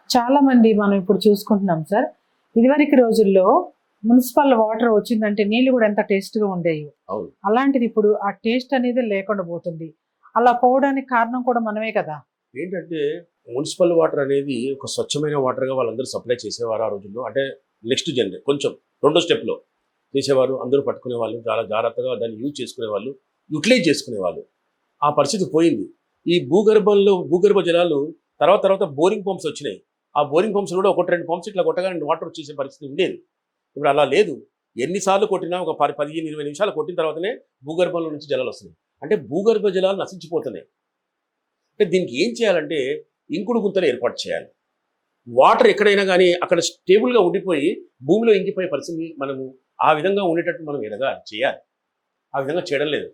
చాలా మంది మనం ఇప్పుడు చూసుకుంటున్నాం సార్. ఇదివరకు రోజుల్లో మున్సిపల్ వాటర్ వచ్చిందంటే నీళ్లు కూడా ఎంత టేస్ట్‌గా ఉండేవి. అవును. అలాంటిది ఇప్పుడు ఆ టేస్ట్ అనేది లేకుండా పోతుంది. అలా పోవడానికి కారణం కూడా మనమే కదా! ఏంటంటే మున్సిపల్ వాటర్ అనేది ఒక స్వచ్ఛమైన వాటర్‌గా వాళ్ళందరూ సప్లై చేసేవారు ఆ రోజుల్లో. అంటే నెక్స్ట్ కొంచెం రెండో స్టెప్‌లో చేసేవారు. అందరూ పట్టుకునేవాళ్ళు. చాలా జాగ్రత్తగా దాన్ని యూజ్ చేసుకునేవాళ్ళు. యుటిలైజ్ చేసుకునేవాళ్ళు. ఆ పరిస్థితి పోయింది. ఈ భూగర్భ జలాలు తర్వాత బోరింగ్ పంప్స్ వచ్చినాయి. ఆ బోరింగ్ పంప్స్ కూడా ఒకటి 2 పంప్స్ ఇట్లా కొట్టగానే వాటర్ వచ్చేసే పరిస్థితి ఉండేది. ఇప్పుడు అలా లేదు. ఎన్ని సార్లు కొట్టినా ఒక 15, 20 నిమిషాలు కొట్టిన తర్వాతనే భూగర్భంలో నుంచి జలాలు వస్తున్నాయి. అంటే భూగర్భ జలాలు నశించిపోతున్నాయి. అంటే దీనికి ఏం చేయాలంటే ఇంకుడు గుంతలు ఏర్పాటు చేయాలి. వాటర్ ఎక్కడైనా కానీ అక్కడ స్టేబుల్గా ఉండిపోయి భూమిలో ఇంకిపోయే పరిస్థితి మనము ఆ విధంగా ఉండేటట్టు మనం చేయాలి. ఆ విధంగా చేయడం లేదు.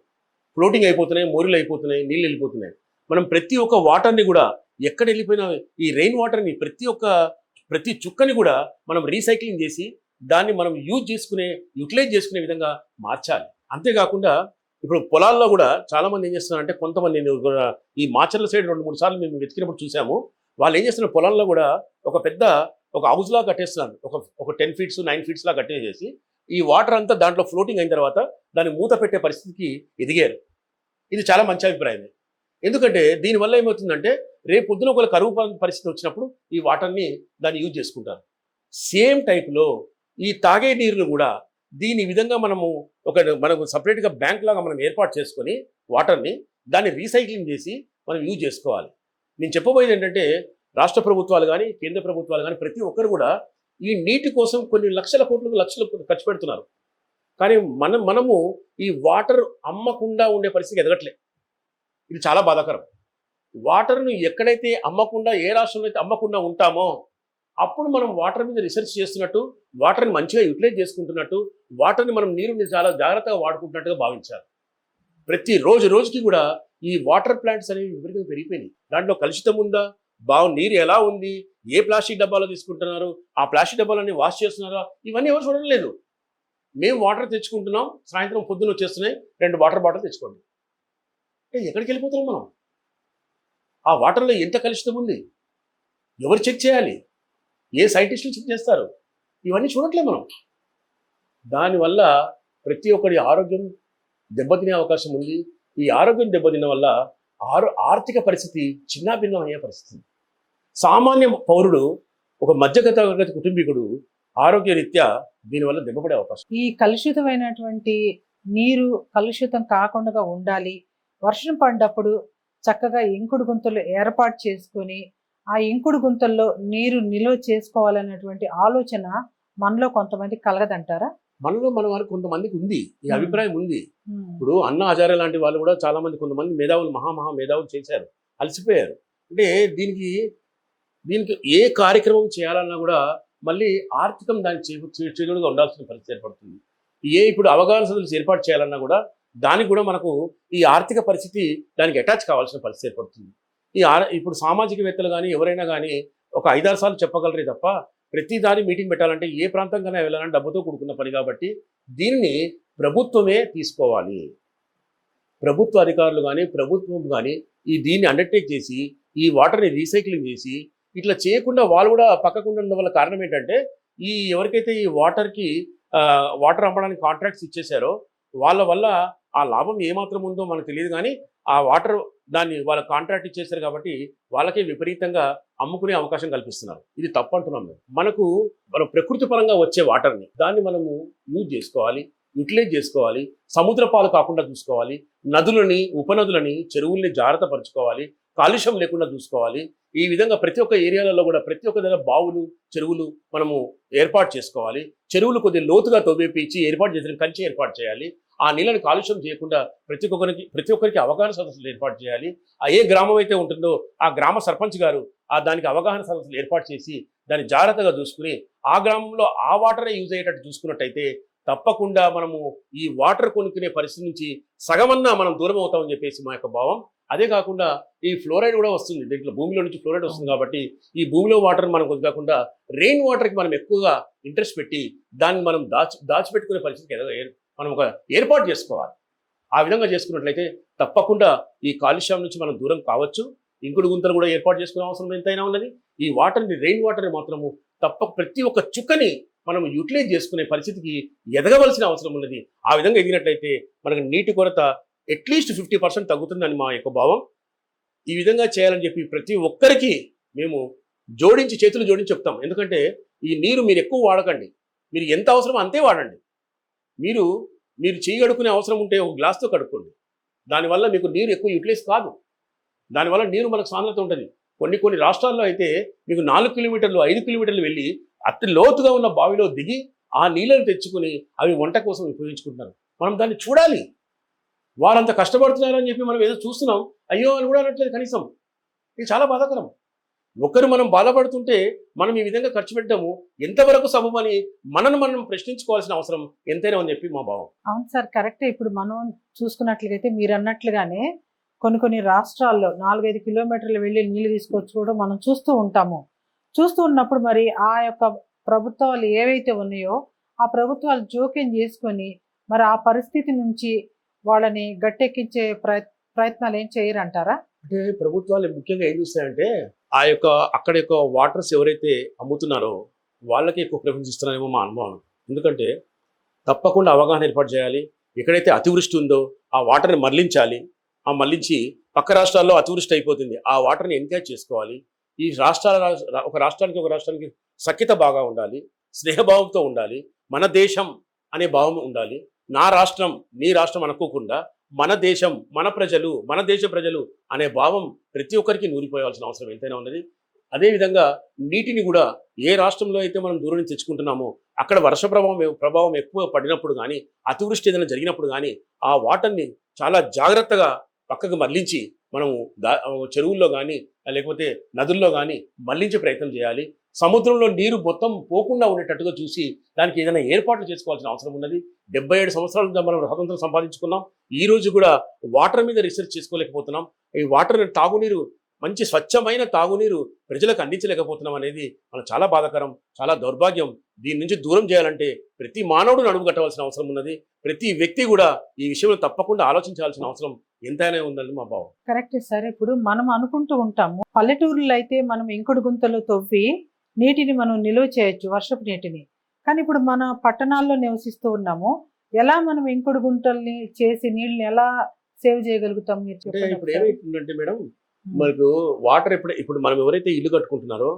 ఫ్లోటింగ్ అయిపోతున్నాయి, మోరీలు అయిపోతున్నాయి, నీళ్ళు వెళ్ళిపోతున్నాయి. మనం ప్రతి ఒక్క వాటర్ని కూడా ఎక్కడ వెళ్ళిపోయినా ఈ రెయిన్ వాటర్ని ప్రతి చుక్కని కూడా మనం రీసైక్లింగ్ చేసి దాన్ని మనం యూటిలైజ్ చేసుకునే విధంగా మార్చాలి. అంతేకాకుండా ఇప్పుడు పొలాల్లో కూడా చాలా మంది ఏం చేస్తున్నారంటే కొంతమంది నేను కూడా ఈ మాచర్ల సైడ్ 2-3 సార్లు మేము వెతికినప్పుడు చూసాము. వాళ్ళు ఏం చేస్తున్నారు పొలంలో కూడా ఒక హౌస్ లా కట్టేస్తున్నారు. ఒక 10 ఫీట్స్ 9 ఫీట్స్ లా కట్టేసేసి ఈ వాటర్ అంతా దాంట్లో ఫ్లోటింగ్ అయిన తర్వాత దాన్ని మూత పెట్టే పరిస్థితికి ఎదిగారు. ఇది చాలా మంచి అభిప్రాయమే. ఎందుకంటే దీనివల్ల ఏమవుతుందంటే రేపు పొద్దున ఒకవేళ కరువు పరిస్థితి వచ్చినప్పుడు ఈ వాటర్ని దాన్ని యూజ్ చేసుకుంటారు. సేమ్ టైప్లో ఈ తాగే నీరును కూడా దీని విధంగా మనకు సపరేట్గా బ్యాంక్ లాగా మనం ఏర్పాటు చేసుకొని వాటర్ని దాన్ని రీసైక్లింగ్ చేసి మనం యూజ్ చేసుకోవాలి. నేను చెప్పబోయేది ఏంటంటే రాష్ట్ర ప్రభుత్వాలు కానీ కేంద్ర ప్రభుత్వాలు కానీ ప్రతి ఒక్కరు కూడా ఈ నీటి కోసం కొన్ని లక్షలు ఖర్చు పెడుతున్నారు. కానీ మనము ఈ వాటర్ అమ్మకుండా ఉండే పరిస్థితి ఎదగట్లే. ఇది చాలా బాధాకరం. వాటర్ను ఎక్కడైతే అమ్మకుండా ఏ రాష్ట్రంలో అయితే అమ్మకుండా ఉంటామో అప్పుడు మనం వాటర్ మీద రీసెర్చ్ చేస్తున్నట్టు, వాటర్ని మంచిగా యూటిలైజ్ చేసుకుంటున్నట్టు, వాటర్ని మనం నీరుని చాలా జాగ్రత్తగా వాడుకుంటున్నట్టుగా భావించాలి. ప్రతి రోజుకి కూడా ఈ వాటర్ ప్లాంట్స్ అనేవి విపరీతంగా పెరిగిపోయినాయి. దాంట్లో కలుషితం ఉందా, నీరు ఎలా ఉంది, ఏ ప్లాస్టిక్ డబ్బాలో తీసుకుంటున్నారు, ఆ ప్లాస్టిక్ డబ్బాలన్నీ వాష్ చేస్తున్నారా, ఇవన్నీ ఎవరు చూడడం లేదు. మేము వాటర్ తెచ్చుకుంటున్నాం, సాయంత్రం పొద్దున్న వచ్చేస్తున్నాయి, 2 వాటర్ బాటిల్ తెచ్చుకోండి. ఎక్కడికి వెళ్ళిపోతున్నాం మనం? ఆ వాటర్లో ఎంత కలుషితం ఉంది, ఎవరు చెక్ చేయాలి, ఏ సైంటిస్టులు చెక్ చేస్తారు, ఇవన్నీ చూడట్లేదు మనం. దానివల్ల ప్రతి ఒక్కరి ఆరోగ్యం దెబ్బతినే అవకాశం ఉంది. ఈ ఆరోగ్యం దెబ్బతిన్న వల్ల ఆర్థిక పరిస్థితి చిన్నాభిన్నం అయ్యే పరిస్థితి. సామాన్య పౌరుడు, ఒక మధ్యతరగతి కుటుంబీకుడు ఆరోగ్యరీత్యా దీనివల్ల దెబ్బపడే అవకాశం. ఈ కలుషితమైనటువంటి నీరు కలుషితం కాకుండా ఉండాలి. వర్షం పడ్డప్పుడు చక్కగా ఇంకుడు గుంతలు ఏర్పాటు చేసుకొని ఆ ఇంకుడు గుంతల్లో నీరు నిల్వ చేసుకోవాలనేటువంటి ఆలోచన మనలో కొంతమంది కలగదంటారా? మనలో మన వారికి కొంతమందికి ఉంది, ఈ అభిప్రాయం ఉంది. ఇప్పుడు అన్నా హజారే లాంటి వాళ్ళు కూడా చాలా మంది, కొంతమంది మేధావులు, మహా మేధావులు చేశారు, అలసిపోయారు. అంటే దీనికి ఏ కార్యక్రమం చేయాలన్నా కూడా మళ్ళీ ఆర్థికం దానికి చేదుడుగా ఉండాల్సిన పరిస్థితి ఏర్పడుతుంది. ఇప్పుడు అవగాహన సదస్సులు ఏర్పాటు చేయాలన్నా కూడా దానికి కూడా మనకు ఈ ఆర్థిక పరిస్థితి దానికి అటాచ్ కావాల్సిన పరిస్థితి ఏర్పడుతుంది. ఇప్పుడు సామాజికవేత్తలు కానీ ఎవరైనా కానీ ఒక 5-6 సార్లు చెప్పగలరే తప్ప ప్రతి దాని మీటింగ్ పెట్టాలంటే ఏ ప్రాంతంగానే వెళ్ళాలంటే డబ్బుతో కూడుకున్న పని. కాబట్టి దీన్ని ప్రభుత్వమే తీసుకోవాలి. ప్రభుత్వ అధికారులు కానీ ప్రభుత్వం కానీ దీన్ని అండర్టేక్ చేసి ఈ వాటర్ని రీసైక్లింగ్ చేసి ఇట్లా చేయకుండా వాళ్ళు కూడా పక్కకుండా ఉండడం వల్ల కారణం ఏంటంటే ఎవరికైతే ఈ వాటర్ అమ్మడానికి కాంట్రాక్ట్స్ ఇచ్చేశారో వాళ్ళ వల్ల ఆ లాభం ఏమాత్రం ఉందో మనకు తెలియదు. కానీ ఆ వాటర్ దాన్ని వాళ్ళ కాంట్రాక్ట్ ఇచ్చేశారు కాబట్టి వాళ్ళకే విపరీతంగా అమ్ముకునే అవకాశం కల్పిస్తున్నారు. ఇది తప్పు అంటున్నాం. మన ప్రకృతి పరంగా వచ్చే వాటర్ని దాన్ని మనము యూజ్ చేసుకోవాలి, యూటిలైజ్ చేసుకోవాలి, సముద్ర పాలు కాకుండా చూసుకోవాలి, నదులని, ఉపనదులని, చెరువుల్ని జాగ్రత్త పరుచుకోవాలి, కాలుష్యం లేకుండా చూసుకోవాలి. ఈ విధంగా ప్రతి ఒక్క ఏరియాలలో కూడా ప్రతి ఒక్క దగ్గర బావులు, చెరువులు మనము ఏర్పాటు చేసుకోవాలి. చెరువులు కొద్దిగా లోతుగా తవ్వేపించి ఏర్పాటు చేసిన కంచె ఏర్పాటు చేయాలి. ఆ నీళ్ళని కాలుష్యం చేయకుండా ప్రతి ఒక్కరికి అవగాహన సదస్సులు ఏర్పాటు చేయాలి. ఏ గ్రామం అయితే ఉంటుందో ఆ గ్రామ సర్పంచ్ గారు దానికి అవగాహన సదస్సులు ఏర్పాటు చేసి దాన్ని జాగ్రత్తగా చూసుకుని ఆ గ్రామంలో ఆ వాటరే యూజ్ అయ్యేటట్టు చూసుకున్నట్టయితే తప్పకుండా మనము ఈ వాటర్ కొనుక్కునే పరిస్థితి నుంచి సగమన్నా మనం దూరం అవుతామని చెప్పేసి మా యొక్క భావం. అదే కాకుండా ఈ ఫ్లోరైడ్ కూడా వస్తుంది, దీంట్లో భూమిలో నుంచి ఫ్లోరైడ్ వస్తుంది. కాబట్టి ఈ భూమిలో వాటర్ మనం కాకుండా రెయిన్ వాటర్కి మనం ఎక్కువగా ఇంట్రెస్ట్ పెట్టి దాన్ని మనం దాచిపెట్టుకునే పరిస్థితికి మనం ఒక ఏర్పాటు చేసుకోవాలి. ఆ విధంగా చేసుకున్నట్లయితే తప్పకుండా ఈ కాలుష్యం నుంచి మనం దూరం కావచ్చు. ఇంకుడు గుంతలు కూడా ఏర్పాటు చేసుకునే అవసరం ఎంతైనా ఉన్నది. ఈ వాటర్ని, రెయిన్ వాటర్ని మాత్రము ప్రతి ఒక్క చుక్కని మనం యూటిలైజ్ చేసుకునే పరిస్థితికి ఎదగవలసిన అవసరం ఉన్నది. ఆ విధంగా ఎదిగినట్లయితే మనకు నీటి కొరత అట్లీస్ట్ 50% తగ్గుతుందని మా యొక్క భావం. ఈ విధంగా చేయాలని చెప్పి ప్రతి ఒక్కరికి మేము చేతులు జోడించి చెప్తాం. ఎందుకంటే ఈ నీరు మీరు ఎక్కువ వాడకండి, మీరు ఎంత అవసరమో అంతే వాడండి. మీరు చేయి కడుక్కునే అవసరం ఉంటే ఒక గ్లాస్తో కడుక్కోండి. దానివల్ల మీకు నీరు ఎక్కువ యూటిలైజ్ కాదు. దానివల్ల నీరు మనకు సాంద్రత ఉంటుంది. కొన్ని రాష్ట్రాల్లో అయితే మీకు 4 కిలోమీటర్లు 5 కిలోమీటర్లు వెళ్ళి అతి లోతుగా ఉన్న బావిలో దిగి ఆ నీళ్ళను తెచ్చుకుని అవి వంట కోసం ఉపయోగించుకుంటున్నారు. మనం దాన్ని చూడాలి. వారంత కష్టపడుతున్నారని చెప్పి మనం ఏదో చూస్తున్నాం, అయ్యో అని కూడా అనట్లేదు కనీసం. ఇది చాలా బాధాకరం. ఒకరు మనం బాధపడుతుంటే మనం ఈ విధంగా ఖర్చు పెట్టడము ఎంతవరకు సబబని మనం ప్రశ్నించుకోవాల్సిన అవసరం ఎంతైనా అని చెప్పి మా భావం. అవును సార్, కరెక్టే. ఇప్పుడు మనం చూసుకున్నట్లయితే మీరు అన్నట్లుగానే కొన్ని రాష్ట్రాల్లో 4-5 కిలోమీటర్లు వెళ్ళి నీళ్లు తీసుకొచ్చి కూడా మనం చూస్తూ ఉంటాము. చూస్తూ ఉన్నప్పుడు మరి ఆ యొక్క ప్రభుత్వాలు ఏవైతే ఉన్నాయో ఆ ప్రభుత్వాలు జోక్యం చేసుకొని మరి ఆ పరిస్థితి నుంచి వాళ్ళని గట్టెక్కించే ప్రయత్నాలు ఏం చేయరంటారా? అంటే ప్రభుత్వాలు ముఖ్యంగా ఏం చూస్తాయంటే అక్కడ యొక్క వాటర్స్ ఎవరైతే అమ్ముతున్నారో వాళ్ళకి ఎక్కువ ప్రిఫరెన్స్ ఇస్తున్నారేమో మా అనుభవం. ఎందుకంటే తప్పకుండా అవగాహన ఏర్పాటు చేయాలి. ఎక్కడైతే అతివృష్టి ఉందో ఆ వాటర్ని మరలించాలి. ఆ మరలించి పక్క రాష్ట్రాల్లో అతివృష్టి అయిపోతుంది, ఆ వాటర్ని ఎన్కరేజ్ చేసుకోవాలి. ఈ ఒక రాష్ట్రానికి సఖ్యత బాగా ఉండాలి, స్నేహభావంతో ఉండాలి, మన దేశం అనే భావం ఉండాలి. నా రాష్ట్రం నీ రాష్ట్రం అనుకోకుండా మన దేశం, మన దేశ ప్రజలు అనే భావం ప్రతి ఒక్కరికి నూరిపోయాల్సిన అవసరం ఎంతైనా ఉన్నది. అదేవిధంగా నీటిని కూడా ఏ రాష్ట్రంలో అయితే మనం దూరం నుంచి తెచ్చుకుంటున్నామో అక్కడ వర్ష ప్రభావం ఎక్కువ పడినప్పుడు కానీ, అతివృష్టి ఏదైనా జరిగినప్పుడు కానీ ఆ వాటర్ని చాలా జాగ్రత్తగా పక్కకు మళ్లించి మనము చెరువుల్లో కానీ లేకపోతే నదుల్లో కానీ మళ్లించే ప్రయత్నం చేయాలి. సముద్రంలో నీరు మొత్తం పోకుండా ఉండేటట్టుగా చూసి దానికి ఏదైనా ఏర్పాట్లు చేసుకోవాల్సిన అవసరం ఉన్నది. 77 సంవత్సరాలుగా మనం స్వాతంత్రం సంపాదించుకున్నాం. ఈ రోజు కూడా వాటర్ మీద రీసెర్చ్ చేసుకోలేకపోతున్నాం. ఈ వాటర్ తాగునీరు, మంచి స్వచ్ఛమైన తాగునీరు ప్రజలకు అందించలేకపోతున్నాం అనేది మనకు చాలా బాధాకరం, చాలా దౌర్భాగ్యం. దీని నుంచి దూరం చేయాలంటే ప్రతి మానవుడు నడుము కట్టవలసిన అవసరం ఉన్నది. ప్రతి వ్యక్తి కూడా ఈ విషయంలో తప్పకుండా ఆలోచించాల్సిన అవసరం ఎంతైనా ఉందని మా భావం. కరెక్టే సార్. ఇప్పుడు మనం అనుకుంటూ ఉంటాము, పల్లెటూరులో అయితే మనం ఇంకుడు గుంతలు తవ్వి నీటిని మనం నిల్వ చేయొచ్చు, వర్షపు నీటిని. కానీ ఇప్పుడు మన పట్టణాల్లో నివసిస్తూ ఉన్నాము, ఎలా మనం ఇంకుడు గుంటల్ని చేసి నీళ్ళని ఎలా సేవ్ చేయగలుగుతాం మీరు చెప్పండి. ఇప్పుడు ఏమైతుందంటే మేడం, మనకు వాటర్ ఇప్పుడు మనం ఎవరైతే ఇల్లు కట్టుకుంటున్నారో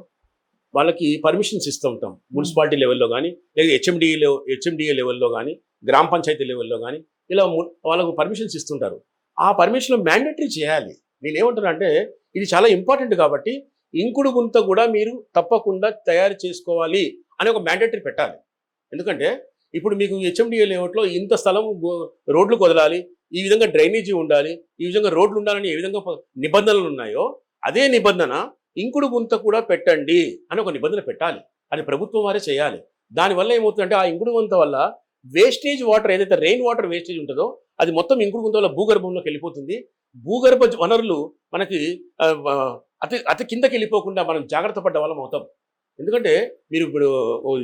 వాళ్ళకి పర్మిషన్స్ ఇస్తూ ఉంటాం. మున్సిపాలిటీ లెవెల్లో కానీ, లేదా హెచ్ఎండిఏ లెవెల్లో కానీ, గ్రామ పంచాయతీ లెవెల్లో కానీ ఇలా వాళ్ళకు పర్మిషన్స్ ఇస్తుంటారు. ఆ పర్మిషన్ మ్యాండేటరీ చేయాలి. నేను ఏమంటున్నా అంటే ఇది చాలా ఇంపార్టెంట్ కాబట్టి ఇంకుడు గుంత కూడా మీరు తప్పకుండా తయారు చేసుకోవాలి అని ఒక మ్యాండేటరీ పెట్టాలి. ఎందుకంటే ఇప్పుడు మీకు హెచ్ఎండిఏ లేఅవుట్లో ఇంత స్థలం రోడ్లు వదలాలి, ఈ విధంగా డ్రైనేజీ ఉండాలి, ఈ విధంగా రోడ్లు ఉండాలని ఏ విధంగా నిబంధనలు ఉన్నాయో అదే నిబంధన ఇంకుడు గుంత కూడా పెట్టండి అని ఒక నిబంధన పెట్టాలి. అది ప్రభుత్వం వారే చేయాలి. దానివల్ల ఏమవుతుందంటే ఆ ఇంకుడు గుంత వల్ల వేస్టేజ్ వాటర్, ఏదైతే రెయిన్ వాటర్ వేస్టేజ్ ఉంటుందో అది మొత్తం ఇంకుడు గుంత వల్ల భూగర్భంలోకి వెళ్ళిపోతుంది. భూగర్భ వనరులు మనకి అతి కిందకి వెళ్ళిపోకుండా మనం జాగ్రత్త పడ్డ వాళ్ళం అవుతాం. ఎందుకంటే మీరు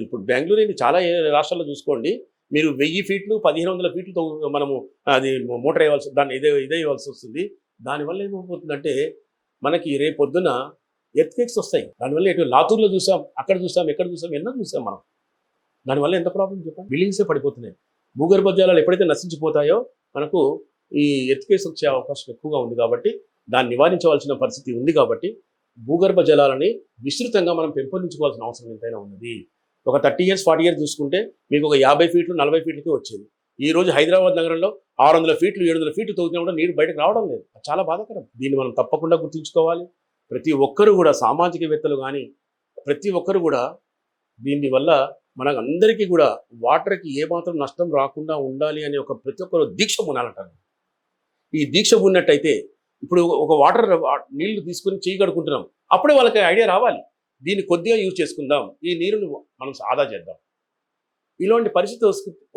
ఇప్పుడు బెంగళూరు చాలా రాష్ట్రాల్లో చూసుకోండి, మీరు 1000 ఫీట్లు 1500 ఫీట్లతో మనము అది మోటార్ వేయవలసి, దాన్ని ఇదే ఇవ్వాల్సి వస్తుంది. దానివల్ల ఏమైపోతుందంటే మనకి రేపు పొద్దున ఎర్త్క్వేక్స్ వస్తాయి. దానివల్ల ఎటు లాతూర్లో చూసాం, అక్కడ చూసాం, ఎక్కడ చూసాం, ఎన్నో చూసాం మనం. దానివల్ల ఎంత ప్రాబ్లం చెప్పండి. బిల్డింగ్సే పడిపోతున్నాయి. భూగర్భ జలాలు ఎప్పుడైతే నశించిపోతాయో మనకు ఈ ఎర్త్క్వేక్స్ వచ్చే అవకాశం ఎక్కువగా ఉంది. కాబట్టి దాన్ని నివారించవలసిన పరిస్థితి ఉంది. కాబట్టి భూగర్భ జలాలని విస్తృతంగా మనం పెంపొందించుకోవాల్సిన అవసరం ఎంతైనా ఉన్నది. ఒక 30 years 40 years చూసుకుంటే మీకు ఒక 50 ఫీట్లు 40 ఫీట్లకి వచ్చేది. ఈ రోజు హైదరాబాద్ నగరంలో 600 ఫీట్లు 700 ఫీట్లు తవ్వుతున్నా కూడా నీరు బయటకు రావడం లేదు. చాలా బాధాకరం. దీన్ని మనం తప్పకుండా గుర్తుంచుకోవాలి. ప్రతి ఒక్కరు కూడా, సామాజికవేత్తలు కానీ ప్రతి ఒక్కరు కూడా దీని వల్ల మనకు అందరికీ కూడా వాటర్కి ఏమాత్రం నష్టం రాకుండా ఉండాలి అనే ఒక ప్రతి ఒక్కరు దీక్ష పూనాలంటారు. ఈ దీక్ష పూన్నట్టయితే ఇప్పుడు ఒక వాటర్ నీళ్లు తీసుకుని చేయి కడుకుంటున్నాం, అప్పుడే వాళ్ళకి ఐడియా రావాలి, దీన్ని కొద్దిగా యూజ్ చేసుకుందాం, ఈ నీరును మనం ఆదా చేద్దాం. ఇలాంటి పరిస్థితి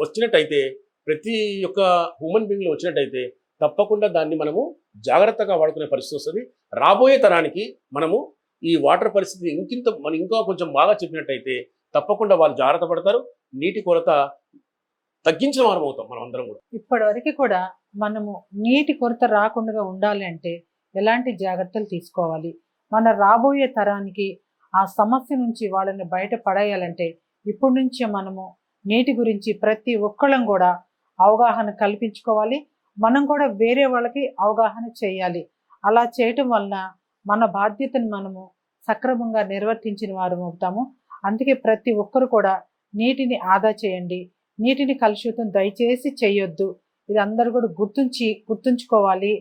వచ్చినట్టయితే, ప్రతి ఒక్క హ్యూమన్ బీయింగ్లో వచ్చినట్టయితే తప్పకుండా దాన్ని మనము జాగ్రత్తగా వాడుకునే పరిస్థితి వస్తుంది. రాబోయే తరానికి మనము ఈ వాటర్ పరిస్థితి ఇంకా కొంచెం బాగా చెప్పినట్టయితే తప్పకుండా వాళ్ళు జాగ్రత్త పడతారు. నీటి కొరత తగ్గించిన వారం అవుతాం మనం అందరం కూడా. ఇప్పటి వరకు కూడా మనము నీటి కొరత రాకుండా ఉండాలి అంటే ఎలాంటి జాగ్రత్తలు తీసుకోవాలి, మన రాబోయే తరానికి ఆ సమస్య నుంచి వాళ్ళని బయటపడేయాలంటే ఇప్పటి నుంచే మనము నీటి గురించి ప్రతి ఒక్కళ్ళం కూడా అవగాహన కల్పించుకోవాలి. మనం కూడా వేరే వాళ్ళకి అవగాహన చేయాలి. అలా చేయటం వలన మన బాధ్యతను మనము సక్రమంగా నిర్వర్తించిన వారు అవుతాము. అందుకే ప్రతి ఒక్కరు కూడా నీటిని ఆదా చేయండి. నీటిని కలుషితం దయచేసి చేయొద్దు. ఇది అందరూ కూడా గుర్తుంచుకోవాలి.